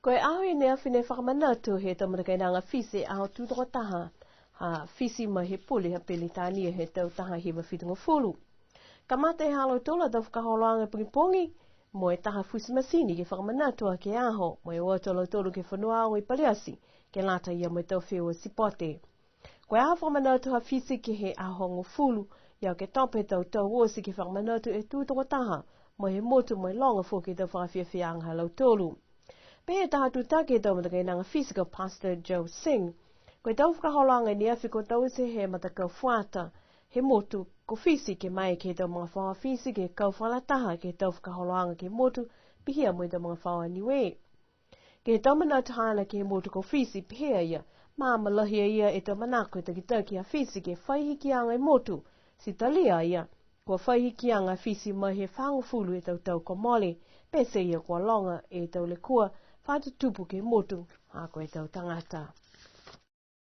Koe aho I nea whine whakamanatu he tamaraka inanga fisi aho tūtoko taha. Ha fisi ma he puli ha pelitania he tau taha hiwa whitunga fulu. Ka mate he halo tola tau whakaholoanga pungipongi. Mo e taha fusi masini ke whakamanatu ke aho. Mo e watolo tolu ke whanua au I paliasi. Ke lata ia mo tau whiua sipote. Koe aho whakamanatu ha fisi ke he ahongo fulu. Iau ke tope tau wosi ke whakamanatu e tūtoko taha. Mo he motu mo e longa fuki tau whakawhiawhianga halau tolu. Pea taha tutake tau mataka inanga physical Pastor Joe Singh. Koe tau whakaholanga ni awhiko tau se he mataka whuata. He motu ko fisi ke mai ke tau mga whawa fisi ke kau whalataha ke tau whakaholanga ke motu pihia mo I tau mga whawa niwe. Ke tau mana tahana ke motu ko fisi pihia ia. Maa malahia ia e tau manako e takitaki a fisi ke whaihikianga I motu. Si talia ia. Kua whaihikianga fisi mai he whangufulu e tau ko mole. Pese ia kua longa e tau le kua. Whātutupu ke motu, hako e tau tangata.